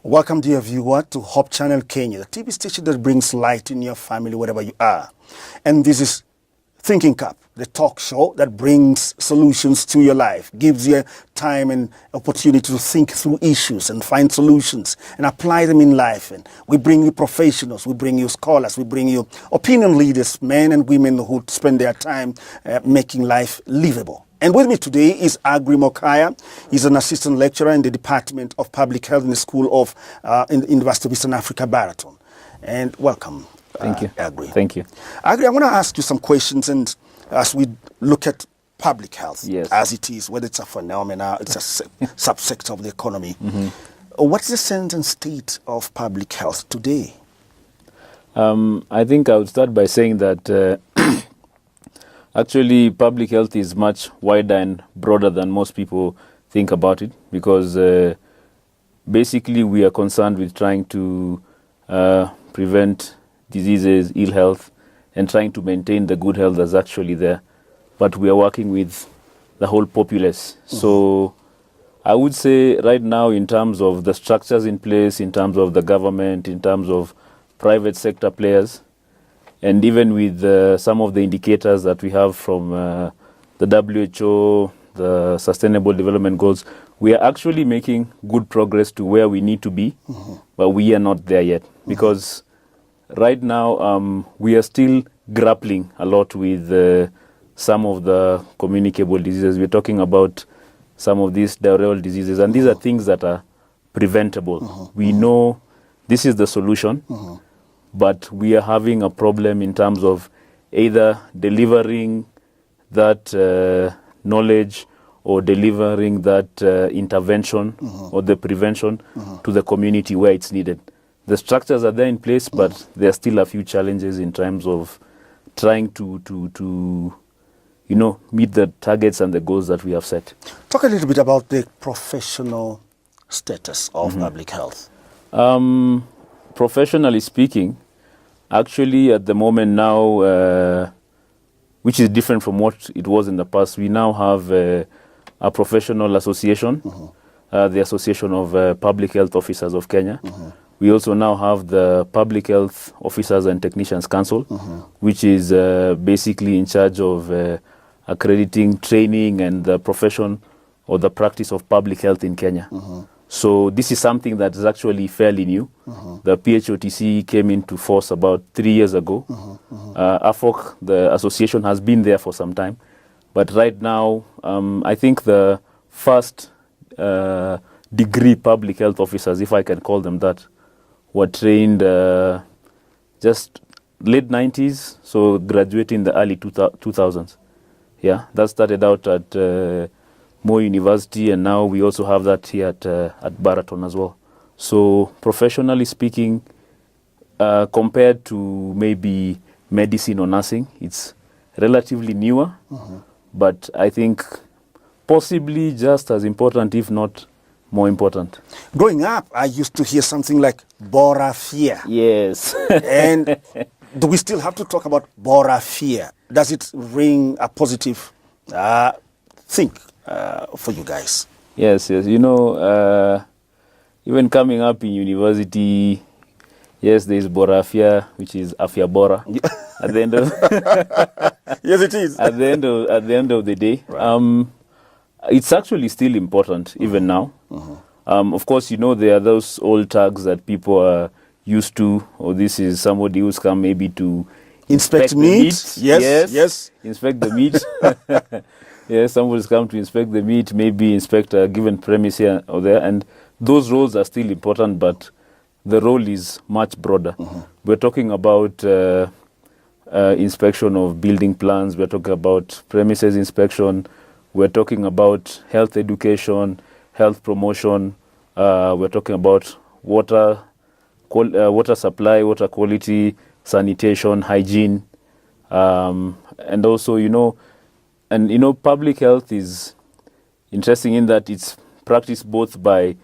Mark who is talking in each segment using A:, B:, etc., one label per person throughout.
A: Welcome, dear viewer, to Hope Channel Kenya, the TV station that brings light in your family wherever you are. And this is Thinking Cup, the talk show that brings solutions to your life, gives you time and opportunity to think through issues and find solutions and apply them in life. And we bring you professionals, we bring you scholars, we bring you opinion leaders, men and women who spend their time making life livable. And with me today is Agri Mokaya. He's an assistant lecturer in the Department of Public Health in the School of in the University of Eastern Africa, Baraton. And welcome,
B: Thank you.
A: Agri.
B: Thank you.
A: Agri, I want to ask you some questions, and as we look at public health,
B: Yes.
A: as it is, whether it's a phenomenon, it's a subsector of the economy.
B: Mm-hmm.
A: What's the sense and state of public health today?
B: I think I would start by saying that actually public health is much wider and broader than most people think about it, because basically we are concerned with trying to prevent diseases, ill health, and trying to maintain the good health that's actually there. But we are working with the whole populace. Mm-hmm. So I would say right now, in terms of the structures in place, in terms of the government, in terms of private sector players, and even with some of the indicators that we have from the WHO, the Sustainable Development Goals, we are actually making good progress to where we need to be, mm-hmm. but we are not there yet. Mm-hmm. Because right now we are still grappling a lot with some of the communicable diseases. We're talking about some of these diarrheal diseases, and these are things that are preventable. Mm-hmm. We know this is the solution. Mm-hmm. But we are having a problem in terms of either delivering that knowledge or delivering that intervention, mm-hmm. or the prevention, mm-hmm. to the community where it's needed. The structures are there in place, but mm-hmm. there are still a few challenges in terms of trying to meet the targets and the goals that we have set.
A: Talk a little bit about the professional status of mm-hmm. public health.
B: Professionally speaking, actually at the moment now, which is different from what it was in the past, we now have a professional association, mm-hmm. The Association of Public Health Officers of Kenya. Mm-hmm. We also now have the Public Health Officers and Technicians Council, mm-hmm. which is basically in charge of accrediting, training, and the profession or the practice of public health in Kenya. Mm-hmm. So this is something that is actually fairly new. Mm-hmm. The PHOTC came into force about 3 years ago. Mm-hmm. Mm-hmm. AFOC, the association, has been there for some time. But right now, I think the first degree public health officers, if I can call them that, were trained just late 90s, so graduating in the early 2000s. Yeah, that started out at Moi University, and now we also have that here at Baraton as well. So professionally speaking, compared to maybe medicine or nursing, it's relatively newer, mm-hmm. but I think possibly just as important, if not more important.
A: Growing up, I used to hear something like borafia.
B: Yes.
A: And do we still have to talk about borafia? Does it ring a positive thing for you guys?
B: Yes. Even coming up in university, yes, there is borafia, which is afya bora. At the end of
A: yes, it is.
B: at the end of the day, right. It's actually still important even now. Mm-hmm. Of course, there are those old tags that people are used to, or this is somebody who's come maybe to
A: Inspect
B: the
A: meat. Yes.
B: inspect the meat. Yes, somebody's come to inspect the meat, maybe inspect a given premise here or there, and those roles are still important, but the role is much broader. We're talking about inspection of building plans, we're talking about premises inspection, we're talking about health education, health promotion, we're talking about water supply, water quality, sanitation, hygiene, and also, public health is interesting in that it's practiced both by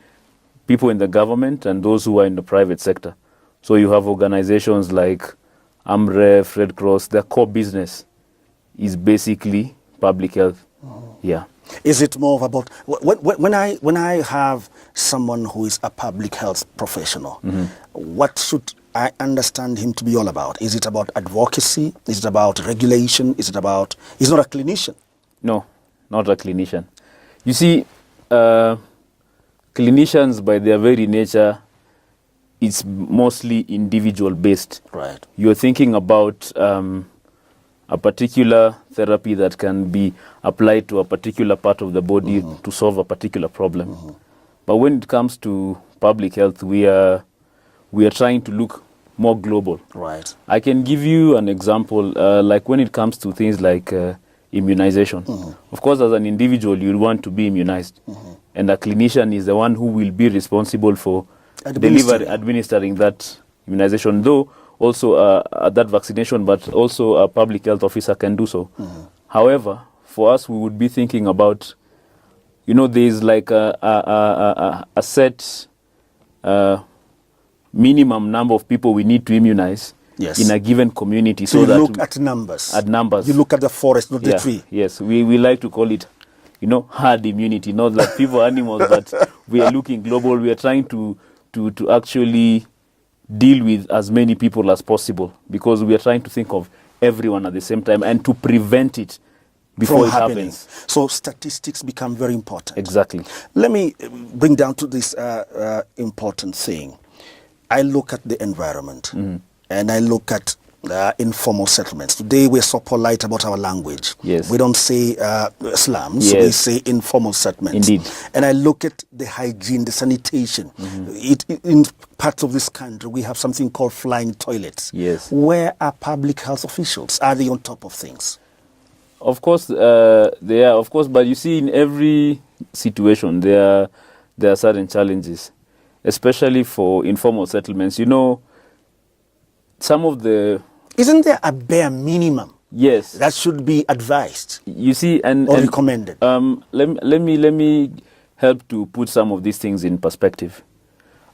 B: people in the government and those who are in the private sector. So you have organizations like AMREF, Red Cross, their core business is basically public health. Yeah.
A: Is it more about when I have someone who is a public health professional, what should I understand him to be all about? Is it about advocacy? Is it about regulation? He's not a clinician?
B: No, not a clinician. You see, clinicians by their very nature, it's mostly individual based.
A: Right.
B: You're thinking about a particular therapy that can be applied to a particular part of the body to solve a particular problem. But when it comes to public health, we are trying to look more global.
A: Right.
B: I can give you an example, like when it comes to things like immunization. Of course, as an individual, you'll want to be immunized. And a clinician is the one who will be responsible for administering that immunization, though also that vaccination, but also a public health officer can do so. However, for us, we would be thinking about, there's like a set minimum number of people we need to immunize in a given community.
A: So you look at numbers. You look at the forest, not the tree.
B: Yes, we like to call it, herd immunity, not like people, animals, but we are looking global. We are trying to actually deal with as many people as possible because we are trying to think of everyone at the same time and to prevent it before it happens.
A: So statistics become very important.
B: Exactly.
A: Let me bring down to this important thing. I look at the environment and I look at informal settlements. Today we're so polite about our language.
B: Yes.
A: We don't say slums, we say informal settlements.
B: Indeed.
A: And I look at the hygiene, the sanitation. In parts of this country we have something called flying toilets.
B: Yes.
A: Where are public health officials? Are they on top of things?
B: Of course, they are, of course, but you see in every situation there are certain challenges, especially for informal settlements. Some of the...
A: Isn't there a bare minimum?
B: Yes.
A: That should be advised.
B: You see, and
A: recommended.
B: Let me help to put some of these things in perspective.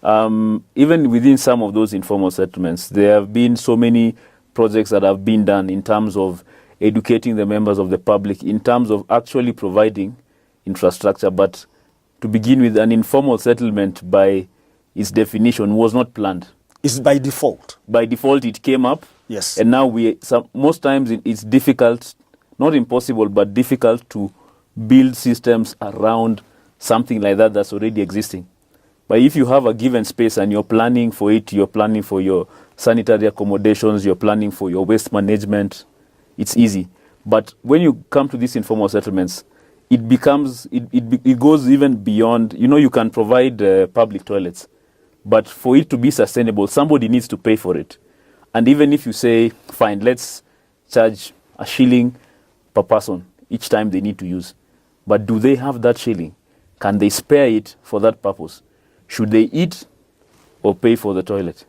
B: Even within some of those informal settlements, there have been so many projects that have been done in terms of educating the members of the public, in terms of actually providing infrastructure. But to begin with, an informal settlement by its definition was not planned.
A: It's by default.
B: By default, it came up.
A: Yes.
B: And now most times it's difficult, not impossible, but difficult to build systems around something like that that's already existing. But if you have a given space and you're planning for it, you're planning for your sanitary accommodations, you're planning for your waste management, it's easy. But when you come to these informal settlements, it goes even beyond, you can provide public toilets. But for it to be sustainable, somebody needs to pay for it. And even if you say, fine, let's charge a shilling per person each time they need to use. But do they have that shilling? Can they spare it for that purpose? Should they eat or pay for the toilet?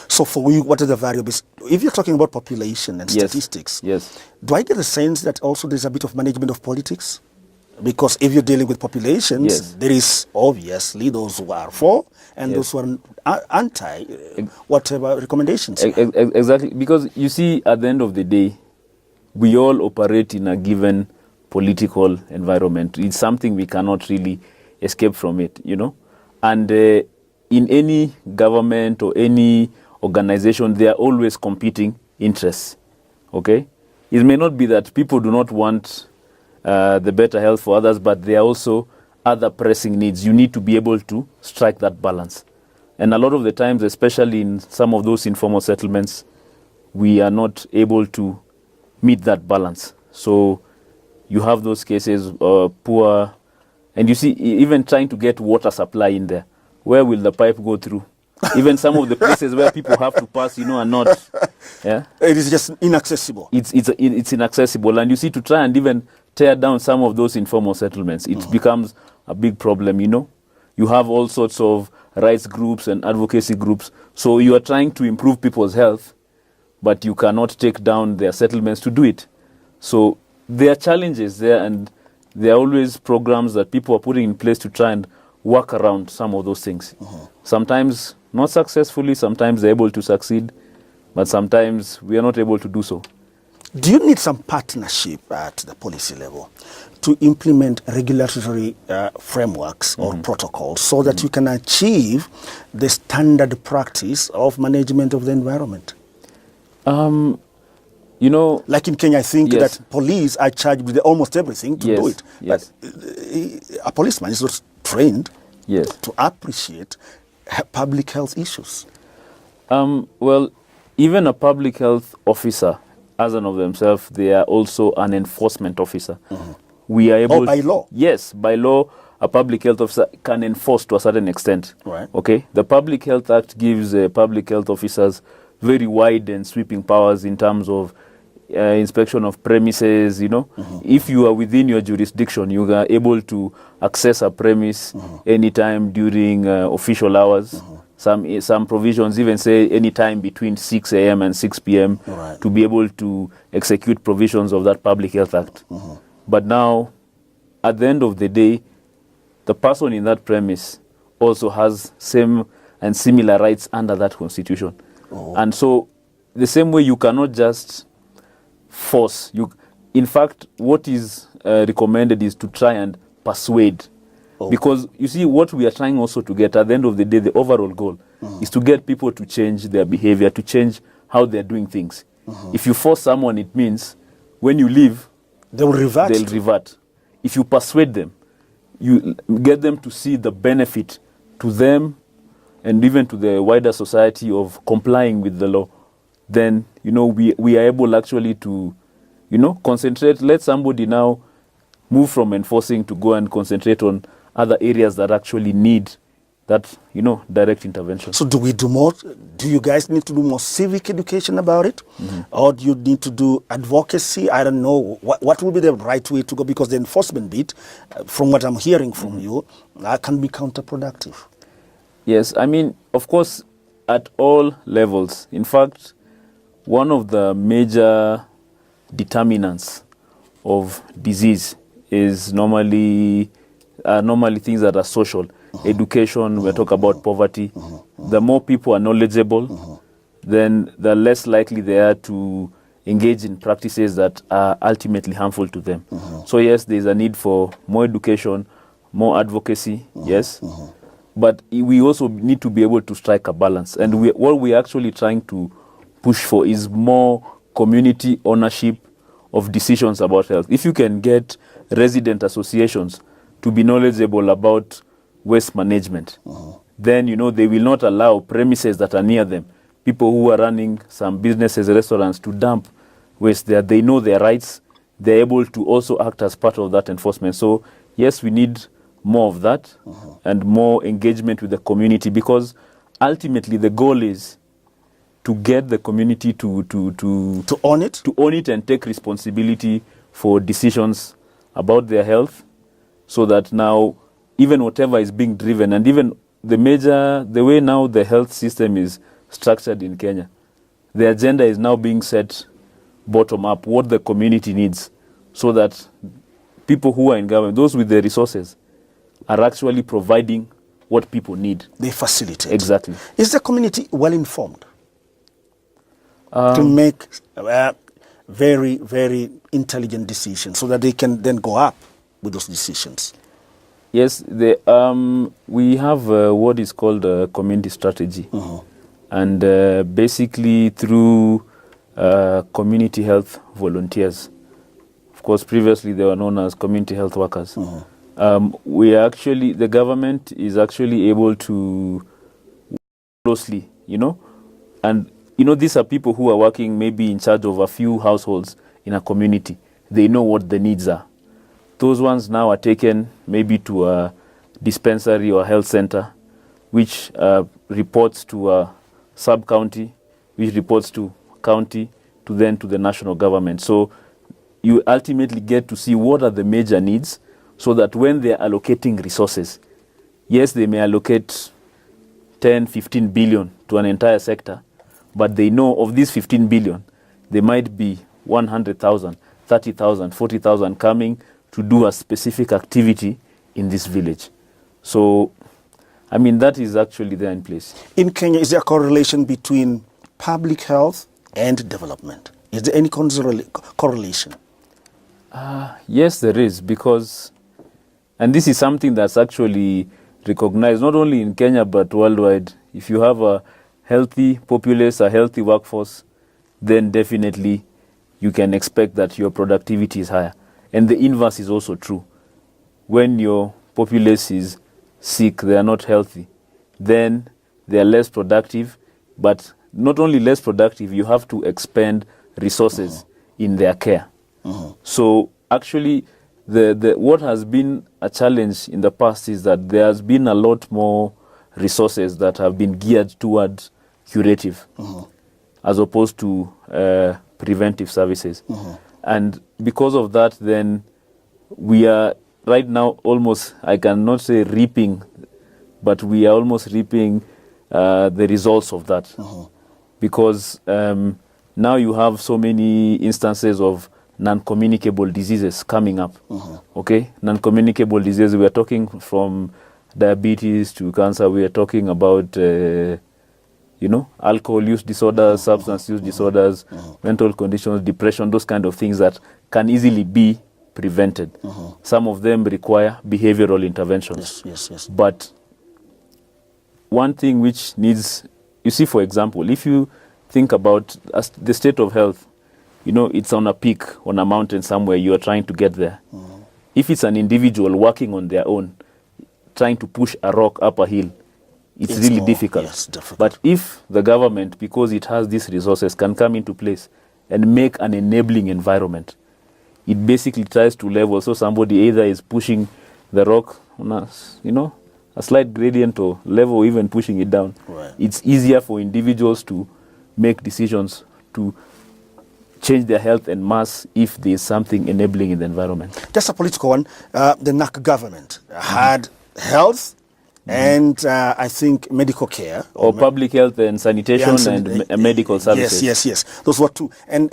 A: So for you, what are the variables? If you're talking about population and statistics, do I get a sense that also there's a bit of management of politics? Because if you're dealing with populations, there is obviously those who are for and those who are anti whatever recommendations.
B: Exactly. Because you see, at the end of the day, we all operate in a given political environment. It's something we cannot really escape from it, And in any government or any organization, there are always competing interests, okay? It may not be that people do not want the better health for others, but there are also other pressing needs. You need to be able to strike that balance. And a lot of the times, especially in some of those informal settlements, we are not able to meet that balance. So you have those cases, poor, and you see, even trying to get water supply in there, where will the pipe go through? Even some of the places where people have to pass, are not. Yeah,
A: it is just inaccessible.
B: It's inaccessible, and you see, to try and even tear down some of those informal settlements, it becomes a big problem. You have all sorts of rights groups and advocacy groups. So you are trying to improve people's health, but you cannot take down their settlements to do it. So there are challenges there, and there are always programs that people are putting in place to try and work around some of those things. Sometimes not successfully, sometimes they're able to succeed, but sometimes we are not able to do so.
A: Do you need some partnership at the policy level to implement regulatory frameworks or protocols so that you can achieve the standard practice of management of the environment? Like in Kenya, I think that police are charged with almost everything to do it.
B: Yes.
A: But a policeman is not trained to appreciate public health issues.
B: Well, even a public health officer, as and of themselves, they are also an enforcement officer. We are able
A: by law?
B: Yes, by law, a public health officer can enforce to a certain extent.
A: Right.
B: Okay. The Public Health Act gives public health officers very wide and sweeping powers in terms of inspection of premises. If you are within your jurisdiction, you are able to access a premise anytime during official hours. Some provisions even say anytime between 6 a.m. and 6 p.m. to be able to execute provisions of that Public Health Act. But now, at the end of the day, the person in that premise also has same and similar rights under that constitution. And so, the same way, you cannot just force. In fact, what is recommended is to try and persuade. Because you see, what we are trying also to get at the end of the day, the overall goal is to get people to change their behavior, to change how they're doing things. If you force someone, it means when you leave,
A: they'll
B: revert. If you persuade them, you get them to see the benefit to them and even to the wider society of complying with the law, then, we are able actually to, concentrate. Let somebody now move from enforcing to go and concentrate on other areas that actually need that, direct intervention.
A: So do we do more? Do you guys need to do more civic education about it? Or do you need to do advocacy? I don't know. What will be the right way to go? Because the enforcement bit, from what I'm hearing from you, can be counterproductive.
B: Yes, I mean, of course, at all levels. In fact, one of the major determinants of disease is normally things that are social. Education, we talk about poverty. The more people are knowledgeable, then the less likely they are to engage in practices that are ultimately harmful to them. So yes, there's a need for more education, more advocacy, yes. But we also need to be able to strike a balance. And what we're actually trying to push for is more community ownership of decisions about health. If you can get resident associations to be knowledgeable about waste management, then, they will not allow premises that are near them, people who are running some businesses, restaurants, to dump waste there. They know their rights. They're able to also act as part of that enforcement. So, yes, we need more of that and more engagement with the community, because ultimately the goal is to get the community to
A: own it?
B: To own it and take responsibility for decisions about their health, so that now even whatever is being driven, and even the way now the health system is structured in Kenya, the agenda is now being set bottom up, what the community needs, so that people who are in government, those with the resources, are actually providing what people need.
A: They facilitate.
B: Exactly.
A: Is the community well informed to make very, very intelligent decisions so that they can then go up with those decisions?
B: Yes, we have what is called a community strategy. And basically through community health volunteers. Of course, previously they were known as community health workers. The government is actually able to closely, and these are people who are working maybe in charge of a few households in a community. They know what the needs are. Those ones now are taken maybe to a dispensary or health center, which reports to a sub-county, which reports to county, to the national government. So you ultimately get to see what are the major needs, so that when they're allocating resources, yes, they may allocate 10, 15 billion to an entire sector, but they know of these 15 billion, there might be 100,000, 30,000, 40,000 coming to do a specific activity in this village. So, that is actually there in place.
A: In Kenya, is there a correlation between public health and development? Is there any correlation?
B: Yes, there is, because, and this is something that's actually recognized not only in Kenya but worldwide. If you have a healthy populace, a healthy workforce, then definitely you can expect that your productivity is higher. And the inverse is also true. When your populace is sick, they are not healthy, then they are less productive. But not only less productive, you have to expend resources in their care. So actually, the what has been a challenge in the past is that there has been a lot more resources that have been geared towards curative as opposed to preventive services. And because of that, then we are right now almost, I cannot say reaping, but we are almost reaping the results of that. Because now you have so many instances of non-communicable diseases coming up. Okay, non-communicable diseases, we are talking from diabetes to cancer. We are talking about alcohol use disorders, substance use disorders, mental conditions, depression, those kind of things that can easily be prevented. Some of them require behavioral interventions.
A: Yes.
B: But one thing which needs, you see, for example, if you think about the state of health, it's on a peak, on a mountain somewhere, you are trying to get there. If it's an individual working on their own, trying to push a rock up a hill, it's really difficult.
A: Yes, difficult.
B: But if the government, because it has these resources, can come into place and make an enabling environment, it basically tries to level. So somebody either is pushing the rock on a slight gradient, or level, or even pushing it down.
A: Right.
B: It's easier for individuals to make decisions to change their health en masse if there is something enabling in the environment.
A: Just a political one. The NAC government had health and I think medical care.
B: Or public health and sanitation and medical services.
A: Yes. Those were two. And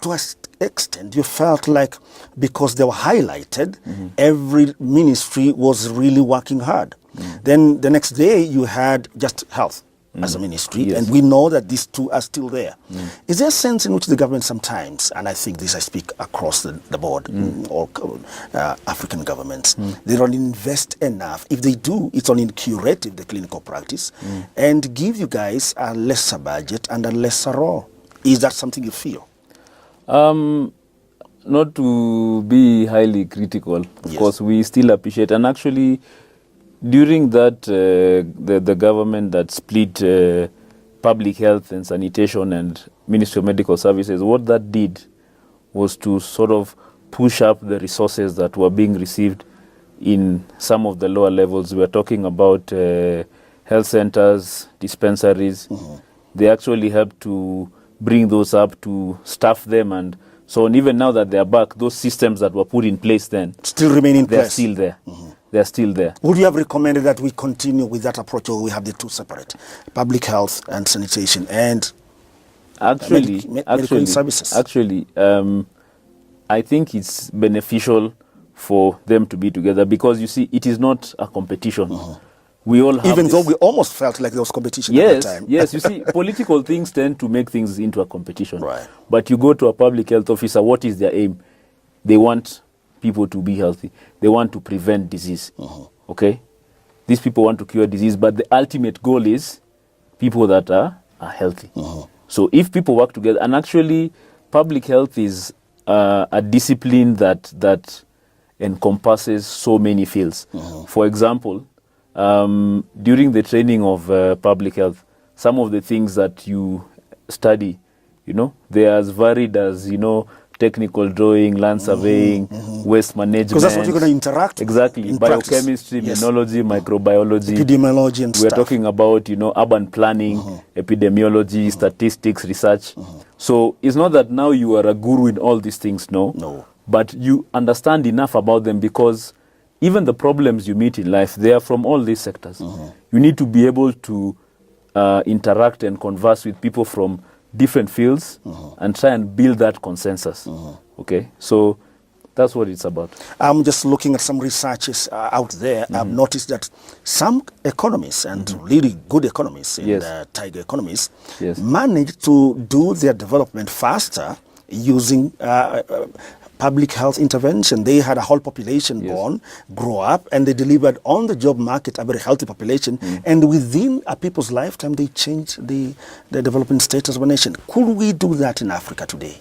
A: to an extent, you felt like because they were highlighted, every ministry was really working hard. Then the next day you had just health as a ministry,
B: Yes.
A: and we know that these two are still there. Is there a sense in which the government sometimes, and I think this I speak across the board, or African governments, they don't invest enough? If they do, it's only curative, the clinical practice, and give you guys a lesser budget and a lesser role. Is that something you feel?
B: Not to be highly critical, of course, we still appreciate. And actually, during that, the government that split public health and sanitation and Ministry of Medical Services, what that did was to sort of push up the resources that were being received in some of the lower levels. We are talking about health centers, dispensaries. They actually helped to bring those up, to staff them, and so on. Even now that they are back, those systems that were put in place then
A: Still remain in place?
B: They're still there. They're still there.
A: Would you have recommended that we continue with that approach, or we have the two separate, public health and sanitation and medical services?
B: Actually, I think it's beneficial for them to be together, because you see, it is not a competition. We all have
A: Even
B: this.
A: though we almost felt like there was competition at the time.
B: Yes, you see, political things tend to make things into a competition.
A: Right.
B: But you go to a public health officer, what is their aim? They want people to be healthy. They want to prevent disease. Okay? These people want to cure disease, but the ultimate goal is people that are healthy. So if people work together, and actually public health is a discipline that encompasses so many fields. For example, during the training of public health, some of the things that you study, they're as varied as, technical drawing, land surveying, waste management.
A: Because that's what you're going to interact with.
B: Exactly. Biochemistry,
A: Yes.
B: minology, microbiology.
A: Epidemiology and
B: We're
A: stuff.
B: talking about, urban planning, epidemiology, statistics, research. So it's not that now you are a guru in all these things,
A: No.
B: But you understand enough about them because even the problems you meet in life, they are from all these sectors. You need to be able to interact and converse with people from different fields and try and build that consensus. Okay, so that's what it's about.
A: I'm just looking at some researches out there. I've noticed that some economists and really good economists in tiger economies manage to do their development faster using public health intervention. They had a whole population born, grow up, and they delivered on the job market a very healthy population. And within a people's lifetime, they changed the development status of a nation. Could we do that in Africa today?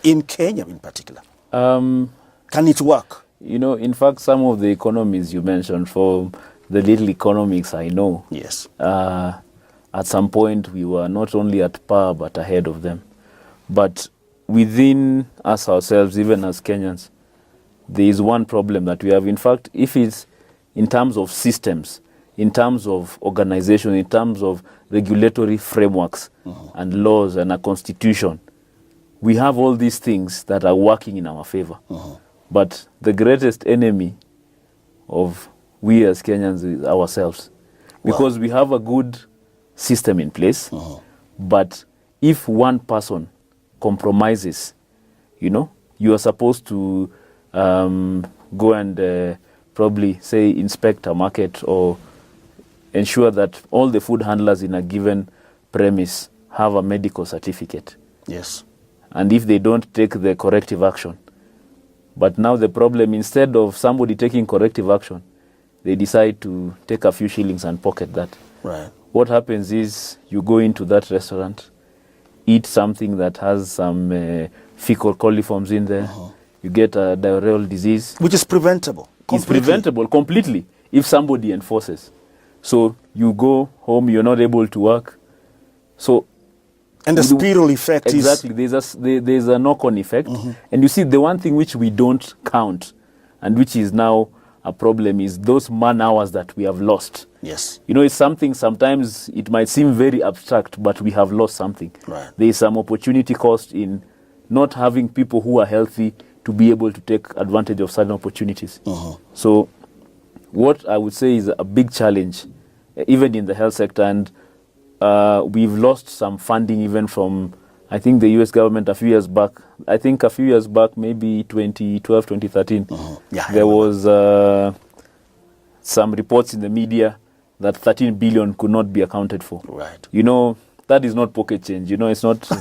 A: In Kenya in particular? Can it work?
B: In fact, some of the economies you mentioned, for the little economics I know,
A: yes,
B: at some point we were not only at par but ahead of them. But within us ourselves, even as Kenyans, there is one problem that we have. In fact, if it's in terms of systems, in terms of organization, in terms of regulatory frameworks and laws and a constitution, we have all these things that are working in our favor. But the greatest enemy of we as Kenyans is ourselves. Because we have a good system in place, but if one person compromises, you are supposed to go and probably say inspect a market or ensure that all the food handlers in a given premise have a medical certificate.
A: Yes.
B: And if they don't take the corrective action. But now the problem, instead of somebody taking corrective action, they decide to take a few shillings and pocket that.
A: Right.
B: What happens is you go into that restaurant, eat something that has some fecal coliforms in there, you get a diarrheal disease.
A: Which is preventable.
B: It's preventable completely if somebody enforces. So you go home, you're not able to work. So,
A: and the spiral effect
B: exactly, there's a knock-on effect. And you see, the one thing which we don't count, and which is now a problem, is those man hours that we have lost.
A: Yes.
B: It's something, sometimes it might seem very abstract, but we have lost something.
A: Right.
B: There is some opportunity cost in not having people who are healthy to be able to take advantage of certain opportunities. So what I would say is a big challenge, even in the health sector, and we've lost some funding even from, I think, the US government a few years back. I think a few years back, maybe 2012, 2013, there was some reports in the media that 13 billion could not be accounted for.
A: Right.
B: That is not pocket change. It's not.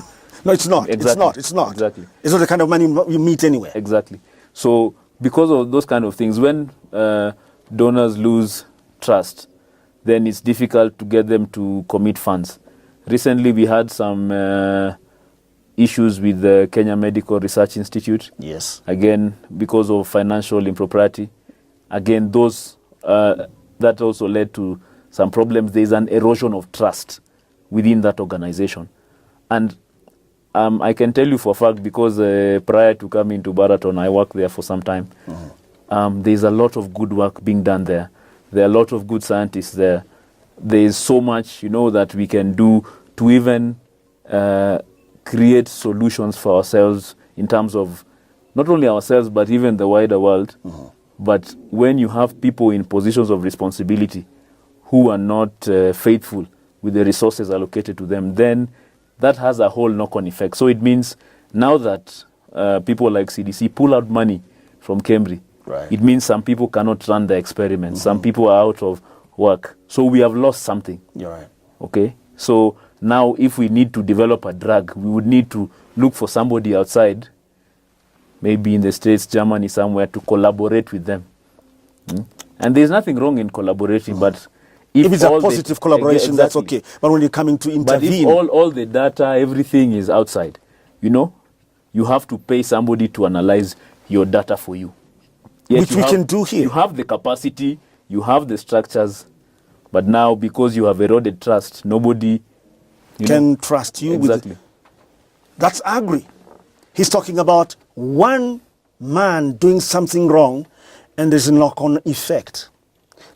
A: No, it's not.
B: Exactly.
A: It's not.
B: Exactly.
A: It's not the kind of money you meet anywhere.
B: Exactly. So because of those kind of things, when donors lose trust, then it's difficult to get them to commit funds. Recently, we had some issues with the Kenya Medical Research Institute.
A: Yes.
B: Again, because of financial impropriety. Again, those that also led to some problems. There is an erosion of trust within that organization. And I can tell you for a fact, because prior to coming to Baraton, I worked there for some time. There's a lot of good work being done there. There are a lot of good scientists there. There is so much, that we can do to even create solutions for ourselves in terms of not only ourselves, but even the wider world. But when you have people in positions of responsibility who are not faithful with the resources allocated to them, then that has a whole knock-on effect. So it means now that people like CDC pull out money from Cambridge,
A: right,
B: it means some people cannot run the experiments. Some people are out of work. So we have lost something.
A: You're right.
B: Okay? So now if we need to develop a drug, we would need to look for somebody outside, maybe in the States, Germany, somewhere, to collaborate with them. And there's nothing wrong in collaborating, but
A: if it's a positive collaboration, that's okay. But when you're coming to intervene...
B: But if all the data, everything is outside, you have to pay somebody to analyze your data for you. Yes,
A: which we can do here.
B: You have the capacity, you have the structures, but now because you have eroded trust, nobody
A: can trust you.
B: Exactly.
A: That's Agri. He's talking about one man doing something wrong, and there's a knock-on effect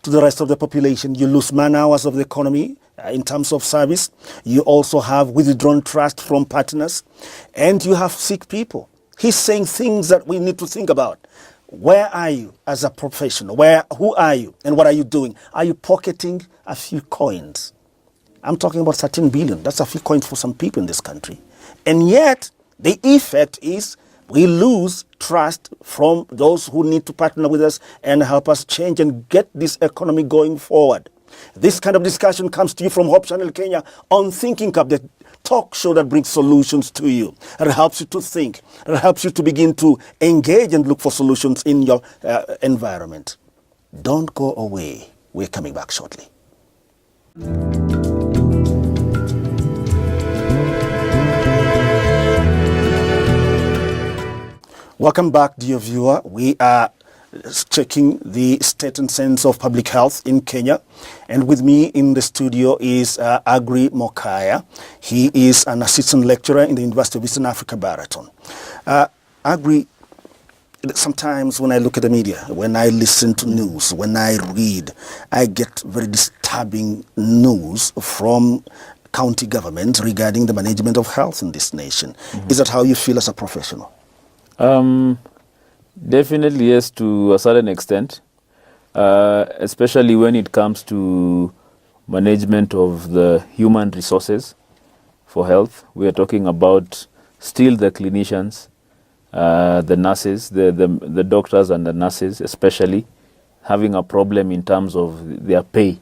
A: to the rest of the population. You lose man-hours of the economy in terms of service. You also have withdrawn trust from partners, and you have sick people. He's saying things that we need to think about. Where are you as a professional? Who are you, and what are you doing? Are you pocketing a few coins? I'm talking about 13 billion. That's a few coins for some people in this country. And yet, the effect is we lose trust from those who need to partner with us and help us change and get this economy going forward. This kind of discussion comes to you from Hope Channel Kenya on Thinking Cup, the talk show that brings solutions to you. It helps you to think. It helps you to begin to engage and look for solutions in your environment. Don't go away. We're coming back shortly. Welcome back, dear viewer. We are checking the state and sense of public health in Kenya. And with me in the studio is Agri Mokaya. He is an assistant lecturer in the University of Eastern Africa, Baraton. Agri, sometimes when I look at the media, when I listen to news, when I read, I get very disturbing news from county government regarding the management of health in this nation. Mm-hmm. Is that how you feel as a professional?
B: Definitely yes, to a certain extent, especially when it comes to management of the human resources for health. We are talking about still the clinicians, the nurses, the doctors and the nurses especially, having a problem in terms of their pay,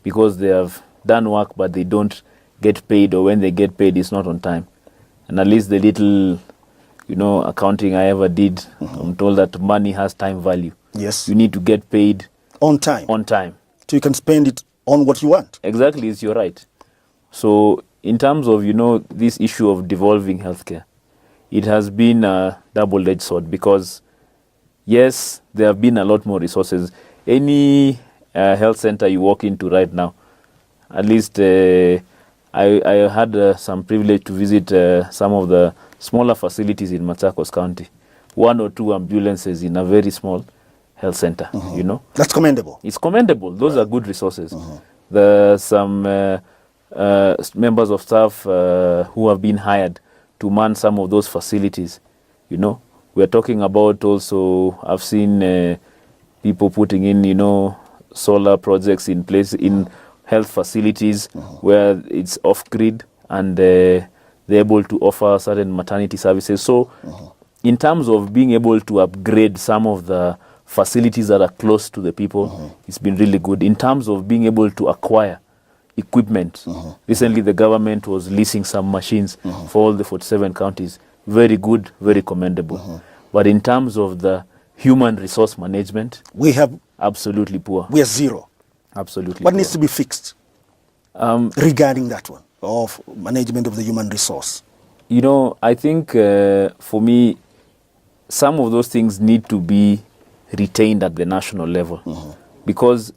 B: because they have done work but they don't get paid, or when they get paid it's not on time. And at least the little accounting I ever did, mm-hmm. I'm told that money has time value.
A: Yes.
B: You need to get paid
A: on time.
B: On time.
A: So you can spend it on what you want.
B: Exactly, you're right. So in terms of, this issue of devolving healthcare, it has been a double-edged sword, because yes, there have been a lot more resources. Any health center you walk into right now, at least I had some privilege to visit some of the smaller facilities in Machakos County. 1 or 2 ambulances in a very small health center,
A: mm-hmm. That's commendable.
B: It's commendable. Those are good resources.
A: Mm-hmm.
B: Some members of staff who have been hired to man some of those facilities. We're talking about also, I've seen people putting in, solar projects in place in health facilities where it's off-grid, and they're able to offer certain maternity services. So in terms of being able to upgrade some of the facilities that are close to the people, it's been really good. In terms of being able to acquire equipment, recently the government was leasing some machines for all the 47 counties. Very good, very commendable. But in terms of the human resource management,
A: we have
B: absolutely poor.
A: We are zero.
B: Absolutely.
A: What
B: poor.
A: needs to be fixed regarding that one, of management of the human resource?
B: I think for me, some of those things need to be retained at the national level, because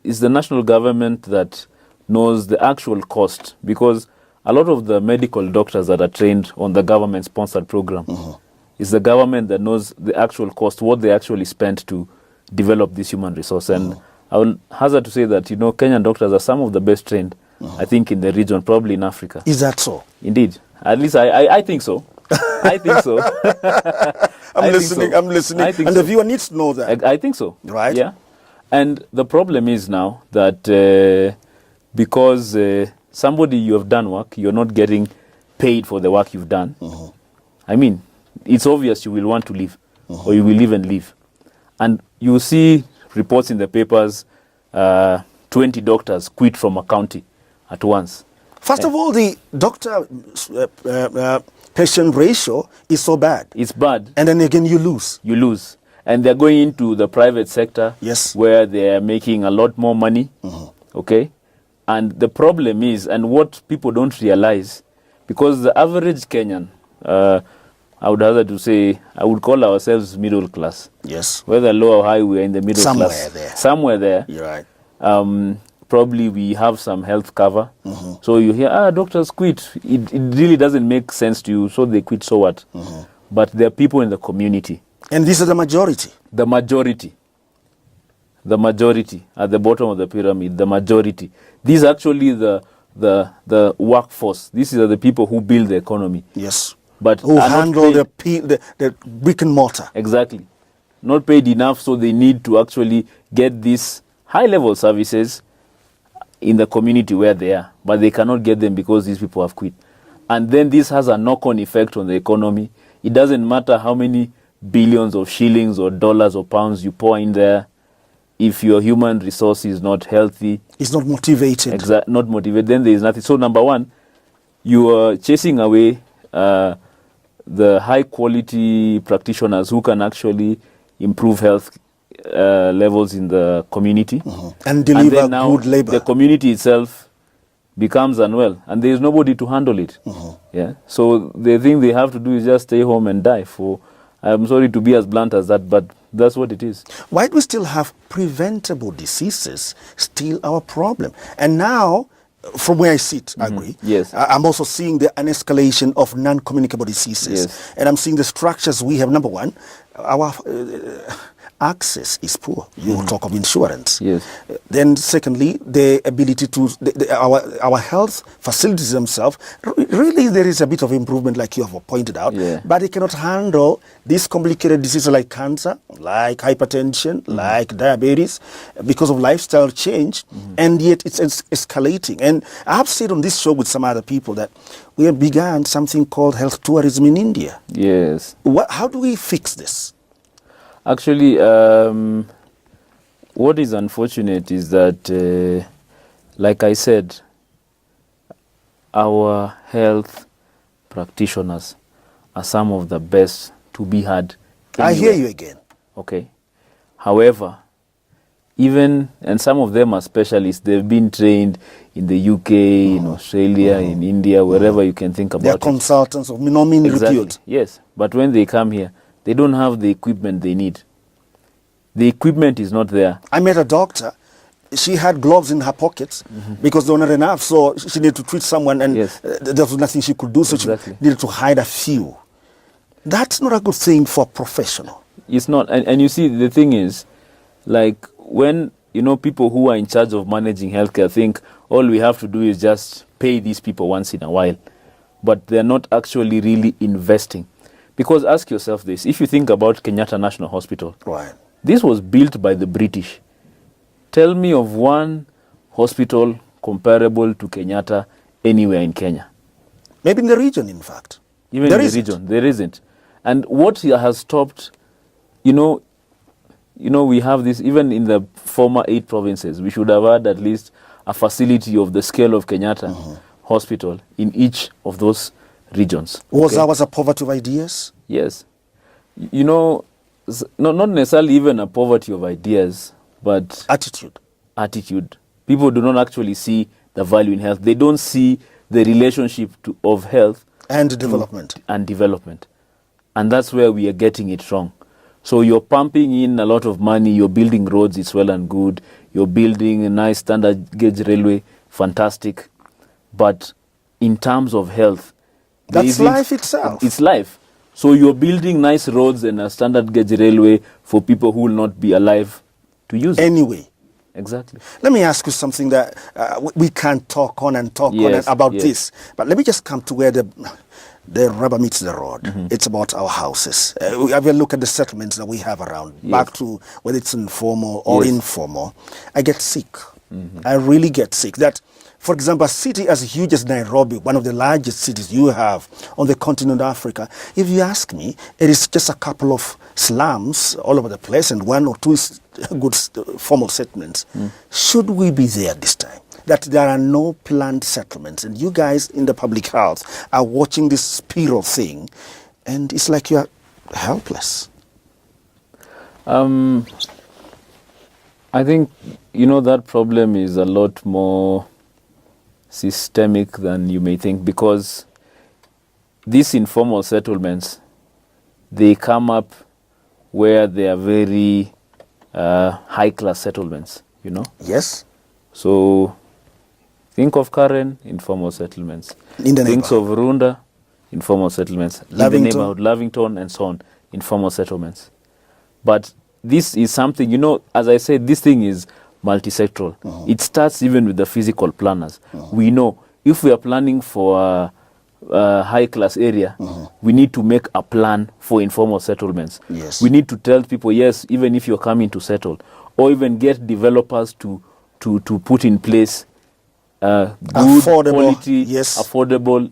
B: it's the national government that knows the actual cost, because a lot of the medical doctors that are trained on the government-sponsored program, it's the government that knows the actual cost, what they actually spent to develop this human resource. And I will hazard to say that, Kenyan doctors are some of the best trained, I think, in the region, probably in Africa.
A: Is that so?
B: Indeed. At least I think so. I think so.
A: I'm listening. And the viewer needs to know that.
B: I think so.
A: Right?
B: Yeah. And the problem is now that because somebody you have done work, you're not getting paid for the work you've done. I mean, it's obvious you will want to leave, or you will even leave. And you see reports in the papers, 20 doctors quit from a county at once.
A: First of all, the doctor-patient ratio is so bad.
B: It's bad.
A: And then again, you lose.
B: You lose. And they're going into the private sector,
A: yes,
B: where they're making a lot more money. Okay? And the problem is, and what people don't realize, because the average Kenyan, I would rather to say, I would call ourselves middle class.
A: Yes.
B: Whether low or high, we're in the middle class.
A: There.
B: Somewhere there.
A: You're right.
B: probably we have some health cover. So you hear, doctors quit. It really doesn't make sense to you, so they quit, so what? But there are people in the community.
A: And these are the majority.
B: The majority at the bottom of the pyramid, the majority. These are actually the workforce. These are the people who build the economy.
A: Yes.
B: But
A: who handle the brick and mortar.
B: Exactly. Not paid enough, so they need to actually get these high-level services in the community where they are. But they cannot get them because these people have quit. And then this has a knock-on effect on the economy. It doesn't matter how many billions of shillings or dollars or pounds you pour in there. If your human resource is not healthy,
A: it's not motivated.
B: Not motivated, then there is nothing. So number one, you are chasing away the high-quality practitioners who can actually improve health levels in the community.
A: And deliver
B: then now
A: good labor.
B: The community itself becomes unwell, and there is nobody to handle it. Yeah. So the thing they have to do is just stay home and die. I'm sorry to be as blunt as that, but that's what it is.
A: Why do we still have preventable diseases still our problem? And now, from where I sit, I agree.
B: Yes.
A: I'm also seeing an escalation of non-communicable diseases.
B: Yes.
A: And I'm seeing the structures we have. Number one, our access is poor. You talk of insurance.
B: Yes.
A: Then secondly, the ability to, our health facilities themselves, really there is a bit of improvement like you have pointed out, but they cannot handle these complicated diseases like cancer, like hypertension, like diabetes, because of lifestyle change, and yet it's escalating. And I have said on this show with some other people that we have begun something called health tourism in India.
B: Yes.
A: How do we fix this?
B: Actually, what is unfortunate is that, like I said, our health practitioners are some of the best to be had anywhere.
A: I hear you again.
B: Okay. However, and some of them are specialists. They've been trained in the UK, in Australia, in India, wherever you can think about it.
A: They are consultants of no mean repute.
B: Yes, but when they come here, they don't have the equipment they need. The equipment is not there.
A: I met a doctor. She had gloves in her pockets because they were not enough. So she needed to treat someone and there was nothing she could do. So she needed to hide a few. That's not a good thing for a professional.
B: It's not. And you see, the thing is, like when, people who are in charge of managing healthcare think all we have to do is just pay these people once in a while. But they're not actually really investing. Because ask yourself this, if you think about Kenyatta National Hospital,
A: right.
B: This was built by the British. Tell me of one hospital comparable to Kenyatta anywhere in Kenya.
A: Maybe in the region, in fact.
B: Even in the region, there isn't. And what has stopped, we have this, even in the former 8 provinces, we should have had at least a facility of the scale of Kenyatta Hospital in each of those regions.
A: Was ours a poverty of ideas?
B: Yes. Not necessarily even a poverty of ideas, but attitude. People do not actually see the value in health. They don't see the relationship of health
A: and development.
B: And that's where we are getting it wrong. So you're pumping in a lot of money, you're building roads, it's well and good. You're building a nice standard gauge railway, fantastic. But in terms of health,
A: that's life itself.
B: It's life. So you're building nice roads and a standard gauge railway for people who will not be alive to use it.
A: Anyway.
B: Exactly.
A: Let me ask you something that we can't talk on and talk on about this. But let me just come to where the rubber meets the road. It's about our houses. We have a look at the settlements that we have around. Back to whether it's informal or informal. I get sick. I really get sick. That, for example, a city as huge as Nairobi, one of the largest cities you have on the continent of Africa, if you ask me, it is just a couple of slums all over the place and 1 or 2 good formal settlements. Should we be there this time? That there are no planned settlements, and you guys in the public health are watching this spiral thing, and it's like you're helpless.
B: I think, that problem is a lot more systemic than you may think, because these informal settlements, they come up where they are very high-class settlements,
A: Yes.
B: So think of Karen, informal settlements.
A: In the
B: Think
A: neighborhood.
B: of Runda, informal settlements. In the
A: Lavington.
B: neighborhood, Lavington, and so on, informal settlements. But this is something, you know, as I said, this thing is multi-sectoral. It starts even with the physical planners. We know if we are planning for a high-class area, we need to make a plan for informal settlements.
A: Yes.
B: We need to tell people, yes, even if you're coming to settle, or even get developers to put in place good
A: Affordable,
B: quality,
A: yes.
B: affordable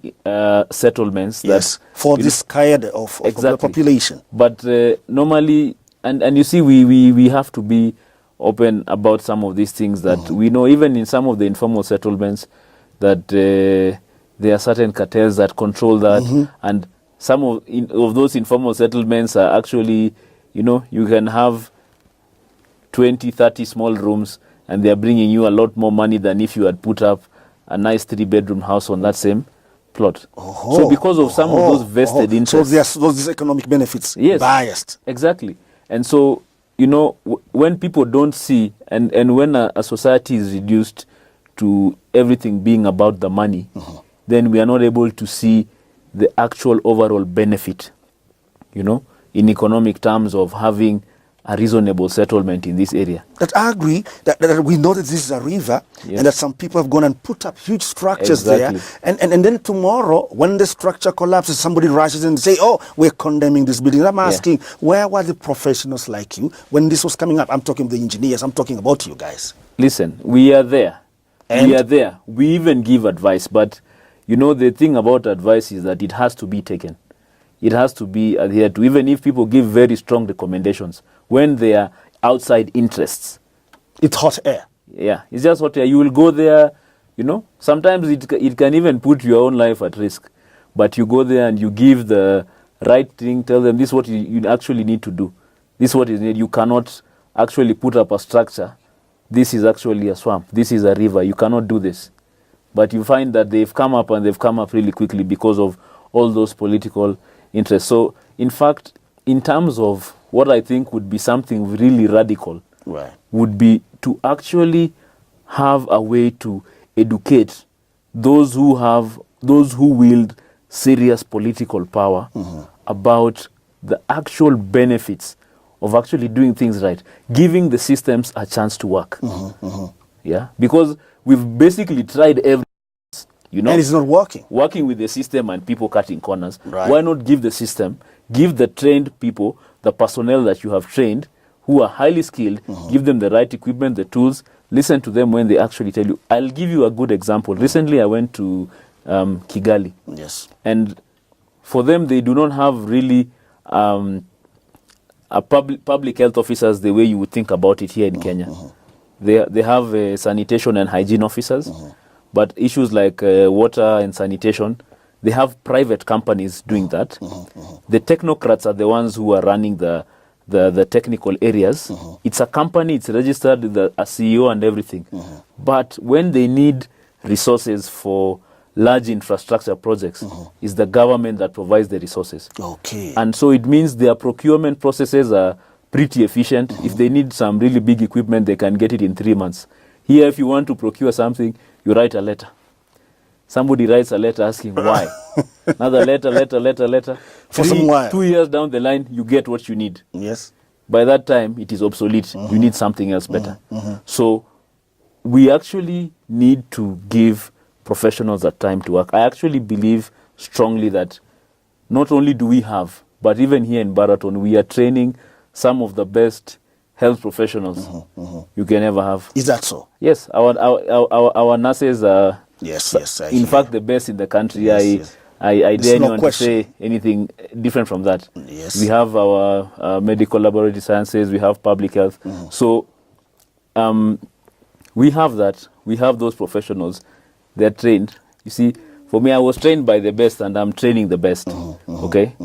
B: settlements.
A: Yes,
B: that,
A: for
B: you
A: this kind of the
B: Exactly.
A: population.
B: But normally, and you see, we have to be open about some of these things that we know, even in some of the informal settlements, that there are certain cartels that control that, and some of those informal settlements are actually, you know, you can have 20, 30 small rooms, and they are bringing you a lot more money than if you had put up a nice 3-bedroom house on that same plot. So because of some of those vested interests.
A: So there's those economic benefits biased.
B: Exactly. And so, you know, when people don't see, and when a society is reduced to everything being about the money, then we are not able to see the actual overall benefit, you know, in economic terms of having a reasonable settlement in this area.
A: That I agree that we know that this is a river,
B: Yes.
A: and that some people have gone and put up huge structures
B: Exactly.
A: there, and then tomorrow when the structure collapses, somebody rushes in and say, oh, we're condemning this building. I'm asking, where were the professionals like you when this was coming up? I'm talking the engineers, I'm talking about you guys.
B: Listen, we are there.
A: And?
B: We are there. We even give advice, but you know, the thing about advice is that it has to be taken. It has to be adhered to, even if people give very strong recommendations. When they are outside interests,
A: It's hot air.
B: yeah, it's just what you will go there, you know. Sometimes it can even put your own life at risk, but you go there and you give the right thing, tell them this is what you actually need to do. This is what is needed. You cannot actually put up a structure. This is actually a swamp. This is a river. You cannot do this. But you find that they've come up really quickly because of all those political interests. So, in fact, in terms of what I think would be something really radical,
A: Right.
B: would be to actually have a way to educate those who wield serious political power about the actual benefits of actually doing things right, giving the systems a chance to work. Yeah, because we've basically tried everything, you know,
A: And it's not working.
B: working with the system and people cutting corners.
A: Right.
B: Why not give the system, give the trained people, the personnel that you have trained, who are highly skilled, give them the right equipment, the tools, listen to them when they actually tell you. I'll give you a good example. Recently, I went to Kigali.
A: Yes.
B: And for them, they do not have really a public health officers the way you would think about it here in Kenya. They have sanitation and hygiene officers, but issues like water and sanitation, they have private companies doing that. The technocrats are the ones who are running the technical areas. It's a company, it's registered with a CEO and everything. But when they need resources for large infrastructure projects, it's the government that provides the resources.
A: Okay.
B: And so it means their procurement processes are pretty efficient. If they need some really big equipment, they can get it in 3 months. Here, if you want to procure something, you write a letter. Somebody writes a letter asking why. Another letter.
A: For some while.
B: 2 years down the line, you get what you need.
A: Yes.
B: By that time, it is obsolete. You need something else better. So we actually need to give professionals that time to work. I actually believe strongly that not only do we have, but even here in Baraton, we are training some of the best health professionals you can ever have.
A: Is that so?
B: Yes, our nurses are,
A: Yes. I
B: in
A: hear.
B: fact, the best in the country.
A: Yes.
B: I
A: There's
B: dare
A: no
B: anyone
A: question.
B: to say anything different from that.
A: Yes.
B: We have our medical laboratory sciences, we have public health. So we have that. We have those professionals. They're trained. You see, for me, I was trained by the best and I'm training the best. Okay?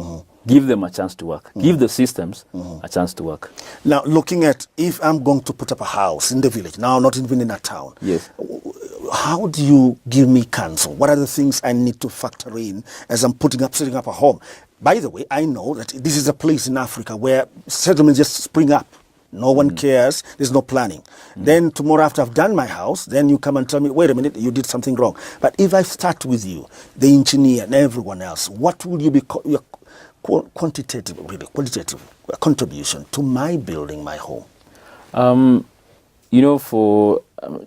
B: Give them a chance to work. Give the systems a chance to work.
A: Now, looking at if I'm going to put up a house in the village, now not even in a town,
B: Yes.
A: how do you give me counsel? What are the things I need to factor in as I'm setting up a home? By the way, I know that this is a place in Africa where settlements just spring up No one cares. There's no planning. Then tomorrow after I've done my house, then you come and tell me, wait a minute, you did something wrong. But if I start with you, the engineer and everyone else, what will you be your quantitative contribution to my building my home?
B: For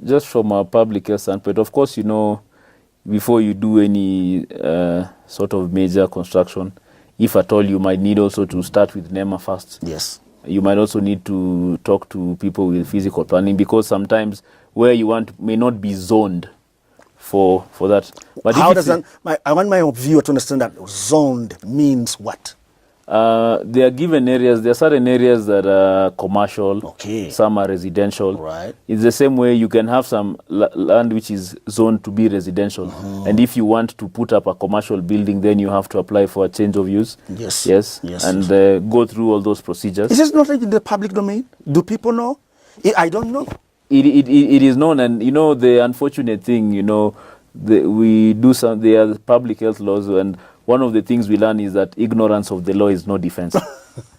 B: just from a public health standpoint, of course, before you do any sort of major construction, if at all, you might need also to start with NEMA first.
A: Yes.
B: You might also need to talk to people with physical planning, because sometimes where you want may not be zoned for that. But
A: how does that? I want my viewer to understand that zoned means what.
B: There are given areas. There are certain areas that are commercial.
A: Okay.
B: Some are residential.
A: Right.
B: It's the same way you can have some land which is zoned to be residential, and if you want to put up a commercial building, then you have to apply for a change of use.
A: Yes.
B: And go through all those procedures.
A: Is this not like in the public domain? Do people know? I don't know.
B: It is known, and the unfortunate thing, we do some. There are public health laws, and one of the things we learn is that ignorance of the law is no defense.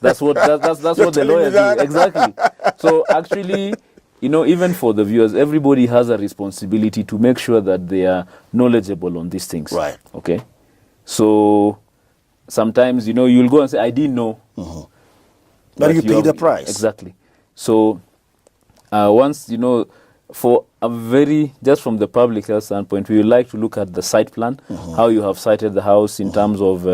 B: That's what the lawyers do. Exactly. So actually, even for the viewers, everybody has a responsibility to make sure that they are knowledgeable on these things.
A: Right.
B: Okay. So sometimes, you'll go and say, I didn't know.
A: But you pay the price.
B: Exactly. So once, for just from the public health standpoint, we would like to look at the site plan, how you have sited the house in terms of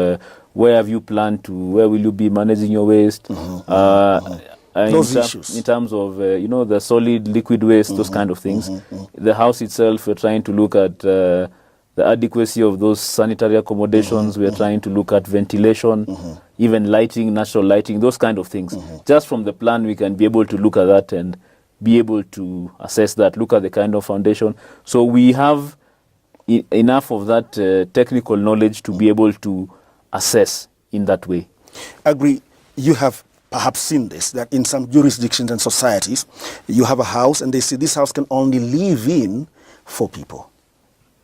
B: where have you planned to, where will you be managing your waste,
A: those issues.
B: In terms of, the solid, liquid waste, those kind of things. The house itself, we're trying to look at the adequacy of those sanitary accommodations. We're trying to look at ventilation, even lighting, natural lighting, those kind of things. Just from the plan, we can be able to look at that and be able to assess that, look at the kind of foundation. So we have enough of that technical knowledge to be able to assess in that way.
A: Agree. You have perhaps seen this, that in some jurisdictions and societies, you have a house and they say this house can only live in 4 people.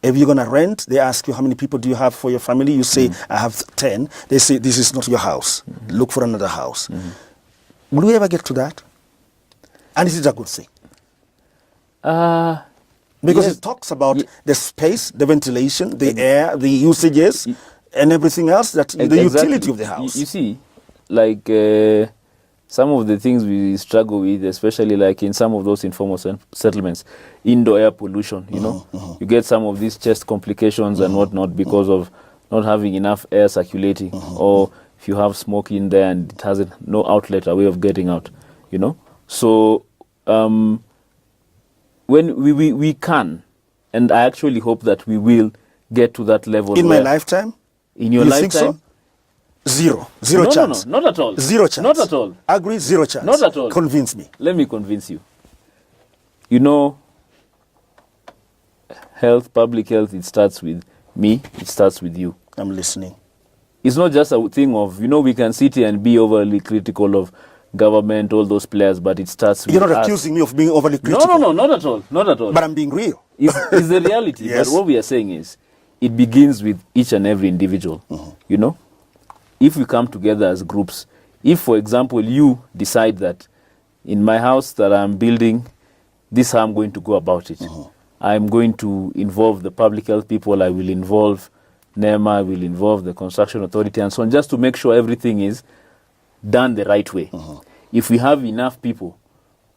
A: If you're going to rent, they ask you how many people do you have for your family. You say, I have 10. They say, this is not your house. Look for another house. Will we ever get to that? And is it a good thing? Because
B: yes.
A: it talks about the space, the ventilation, the air, the usages, and everything else, the utility of the house.
B: You see, like some of the things we struggle with, especially like in some of those informal settlements, indoor air pollution, you get some of these chest complications and whatnot because of not having enough air circulating, or if you have smoke in there and it has no outlet, a way of getting out, So when we can, and I actually hope that we will get to that level.
A: In my lifetime?
B: In your lifetime?
A: Think so? Zero chance.
B: No, not at all.
A: Zero chance.
B: Not at all.
A: Agree, 0 chance.
B: Not at all.
A: Convince me.
B: Let me convince you. Health, public health, it starts with me, it starts with you.
A: I'm listening.
B: It's not just a thing of, we can sit here and be overly critical of government, all those players, but it starts with
A: You're not
B: us.
A: accusing me of being overly critical.
B: No, not at all. Not at all.
A: But I'm being real.
B: It's the reality.
A: Yes.
B: But what we are saying is, it begins with each and every individual. If we come together as groups, if, for example, you decide that in my house that I'm building, this is how I'm going to go about it. I'm going to involve the public health people, I will involve NEMA, I will involve the construction authority and so on, just to make sure everything is done the right way. If we have enough people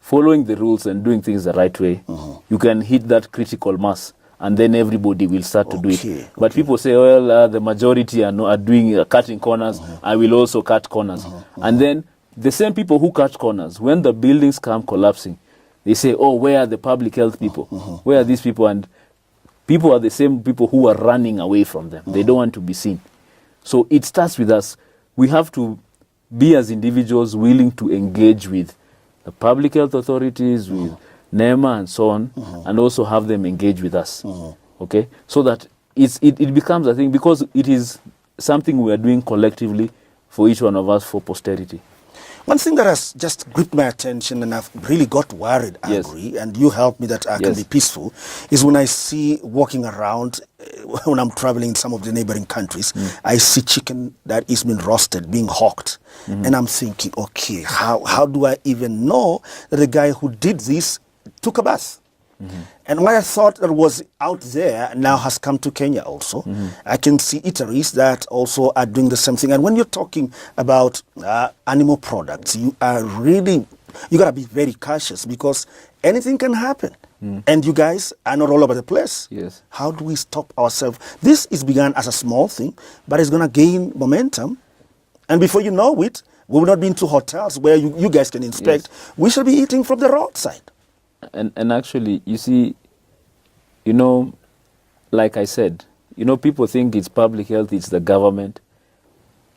B: following the rules and doing things the right way, you can hit that critical mass, and then everybody will start to do it. But people say, well, the majority are doing cutting corners. I will also cut corners. And then the same people who cut corners, when the buildings come collapsing, they say, oh, where are the public health people? Where are these people? And people are the same people who are running away from them. They don't want to be seen. So it starts with us. We have to be, as individuals, willing to engage with the public health authorities, with NEMA and so on, and also have them engage with us. Okay? So that it becomes a thing, because it is something we are doing collectively for each one of us, for posterity.
A: One thing that has just gripped my attention and I've really got worried,
B: Yes.
A: angry, and you help me that I can
B: Yes.
A: be peaceful, is when I see walking around, when I'm traveling in some of the neighboring countries, I see chicken that is being roasted, being hawked. And I'm thinking, okay, how do I even know that the guy who did this took a bath? And what I thought that was out there now has come to Kenya also. I can see eateries that also are doing the same thing. And when you're talking about animal products, you got to be very cautious because anything can happen. And you guys are not all over the place.
B: Yes.
A: How do we stop ourselves? This is begun as a small thing, but it's going to gain momentum. And before you know it, we will not be into hotels where you guys can inspect.
B: Yes.
A: We shall be eating from the roadside.
B: And actually, you see, you know, like I said, you know, people think it's public health, it's the government.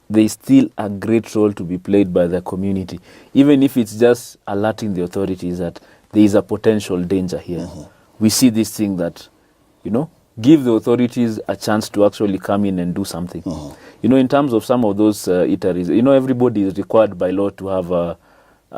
B: There's still a great role to be played by the community, even if it's just alerting the authorities that there is a potential danger here. We see this thing that, you know, give the authorities a chance to actually come in and do something. You know, in terms of some of those eateries, you know, everybody is required by law to have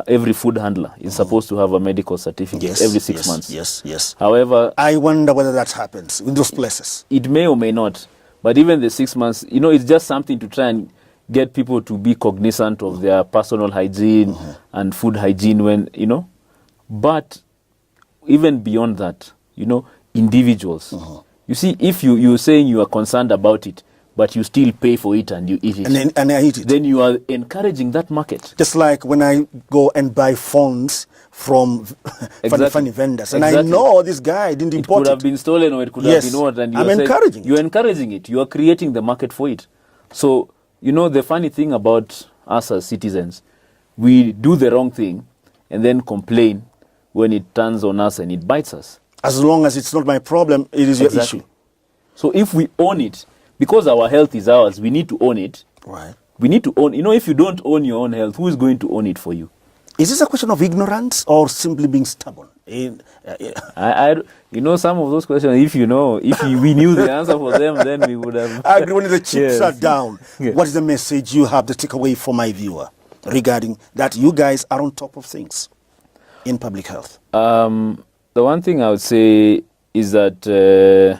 B: every food handler is supposed to have a medical certificate every 6 months.
A: Yes.
B: However,
A: I wonder whether that happens in those places.
B: it may or may not. But even the 6 months, you know, it's just something to try and get people to be cognizant of their personal hygiene and food hygiene when, you know. But even beyond that, you know, individuals. You see, if you're saying you are concerned about it, but you still pay for it and you eat it.
A: And I eat it.
B: Then you are encouraging that market.
A: Just like when I go and buy phones from funny vendors. And I know this guy didn't import
B: It could have been stolen or it could have been what. And
A: I'm encouraging it.
B: You're encouraging it. You are creating the market for it. So, you know, the funny thing about us as citizens, we do the wrong thing and then complain when it turns on us and it bites us.
A: As long as it's not my problem, it is your issue.
B: So if we own it, because our health is ours, we need to own it.
A: Right.
B: We need to own, you know, if you don't own your own health, who is going to own it for you?
A: Is this a question of ignorance or simply being stubborn?
B: You know, some of those questions, if we knew the answer for them, then we would have.
A: I agree. When the chips are down,
B: Yes.
A: what is the message you have to take away for my viewer regarding that you guys are on top of things in public health?
B: The one thing I would say is that,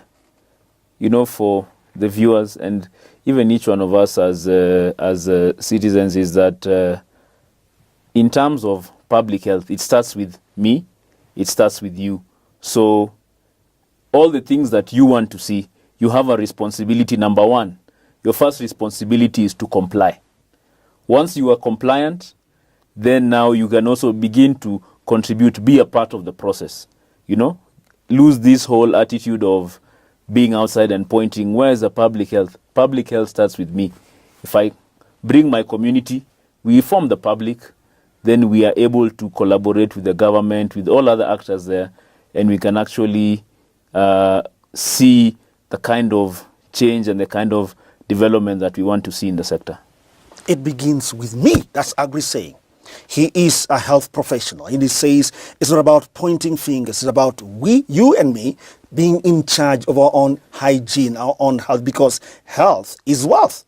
B: you know, for the viewers and even each one of us as citizens is that in terms of public health, it starts with me, it starts with you. So all the things that you want to see, you have a responsibility. Number one, your first responsibility is to comply. Once you are compliant, then now you can also begin to contribute, be a part of the process. You know, lose this whole attitude of being outside and pointing, where is the public health? Public health starts with me. If I bring my community, we inform the public, then we are able to collaborate with the government, with all other actors there, and we can actually see the kind of change and the kind of development that we want to see in the sector.
A: It begins with me. That's Agri saying. He is a health professional. And he says it's not about pointing fingers. It's about you and me, being in charge of our own hygiene, our own health, because health is wealth.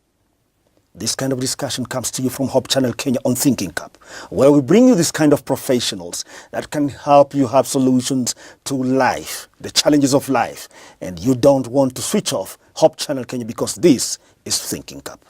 A: This kind of discussion comes to you from Hope Channel Kenya on Thinking Cup, where we bring you this kind of professionals that can help you have solutions to life, the challenges of life, and you don't want to switch off Hope Channel Kenya because this is Thinking Cup.